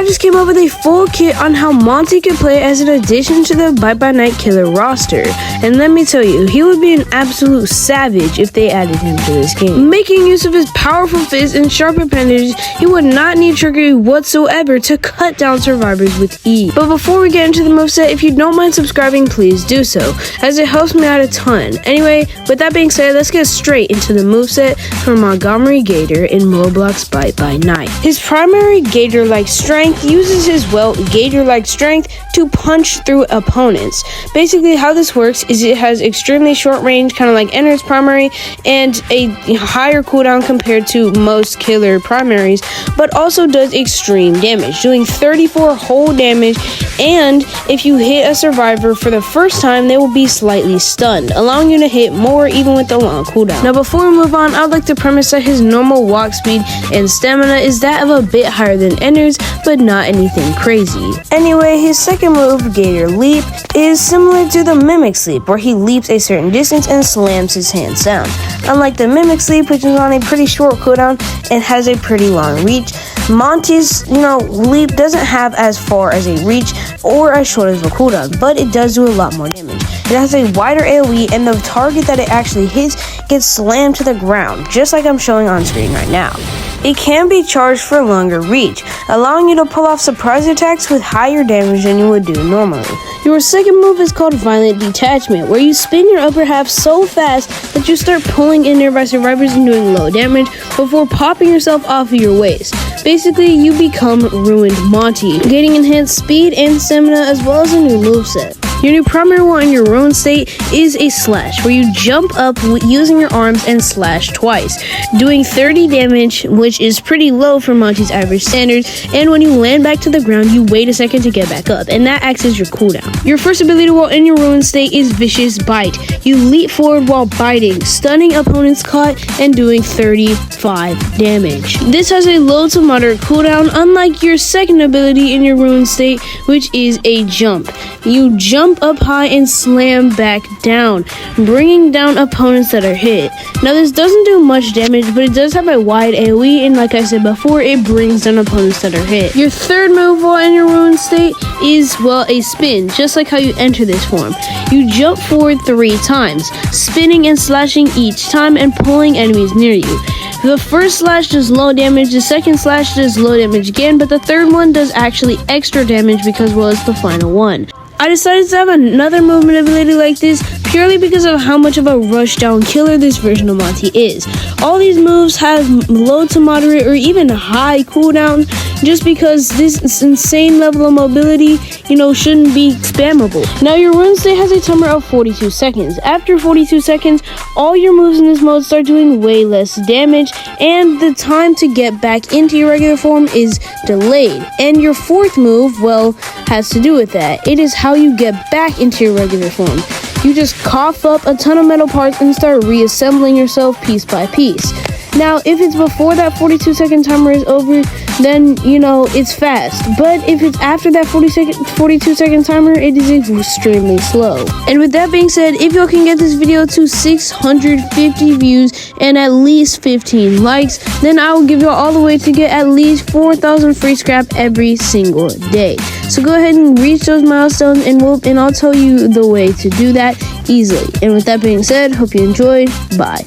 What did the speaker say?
I just came up with a full kit on how Monty could play as an addition to the Bite by Night Killer roster. And let me tell you, he would be an absolute savage if they added him to this game. Making use of his powerful fists and sharp appendages, he would not need trickery whatsoever to cut down survivors with ease. But before we get into the moveset, if you don't mind subscribing, please do so, as it helps me out a ton. Anyway, with that being said, let's get straight into the moveset for Montgomery Gator in Roblox Bite by Night. His primary Gator-like strength uses his, Gator-like strength to punch through opponents. Basically, how this works is it has extremely short range, kind of like Ender's primary, and a higher cooldown compared to most killer primaries, but also does extreme damage, doing 34 whole damage, and if you hit a survivor for the first time, they will be slightly stunned, allowing you to hit more even with the long cooldown. Now, before we move on, I'd like to premise that his normal walk speed and stamina is that of a bit higher than Ender's, but not anything crazy. Anyway, his second move, Gator Leap, is similar to the Mimic's Leap, where he leaps a certain distance and slams his hands down. Unlike the Mimic's Leap, which is on a pretty short cooldown and has a pretty long reach, Monty's, leap doesn't have as far as a reach or as short as a cooldown, but it does do a lot more damage. It has a wider AoE, and the target that it actually hits gets slammed to the ground, just like I'm showing on screen right now. It can be charged for longer reach, allowing you to pull off surprise attacks with higher damage than you would do normally. Your second move is called Violent Detachment, where you spin your upper half so fast that you start pulling in nearby survivors and doing low damage before popping yourself off of your waist. Basically, you become Ruined Monty, gaining enhanced speed and stamina as well as a new moveset. Your new primary one in your ruined state is a slash, where you jump up using your arms and slash twice, doing 30 damage, which is pretty low for Monty's average standards, and when you land back to the ground, you wait a second to get back up, and that acts as your cooldown. Your first ability while in your ruined state is Vicious Bite. You leap forward while biting, stunning opponents caught, and doing 35 damage. This has a low to moderate cooldown, unlike your second ability in your ruined state, which is a Jump. You jump up high and slam back down, bringing down opponents that are hit. Now, this doesn't do much damage, but it does have a wide AoE, and like I said before, it brings down opponents that are hit. Your third move while in your ruined state is, a spin, just like how you enter this form. You jump forward 3 times, spinning and slashing each time and pulling enemies near you. The first slash does low damage, the second slash does low damage again, but the third one does actually extra damage because, it's the final one. I decided to have another movement ability like this purely because of how much of a rush down killer this version of Monty is. All these moves have low to moderate or even high cooldown just because this insane level of mobility, shouldn't be spammable. Now, your ruined state has a timer of 42 seconds. After 42 seconds, all your moves in this mode start doing way less damage, and the time to get back into your regular form is delayed. And your fourth move, has to do with that. It is how you get back into your regular form. You just cough up a ton of metal parts and start reassembling yourself piece by piece. Now, if it's before that 42-second timer is over, then, it's fast. But if it's after that 42-second timer, it is extremely slow. And with that being said, if y'all can get this video to 650 views and at least 15 likes, then I will give y'all all the way to get at least 4,000 free scrap every single day. So go ahead and reach those milestones, and I'll tell you the way to do that easily. And with that being said, hope you enjoyed. Bye.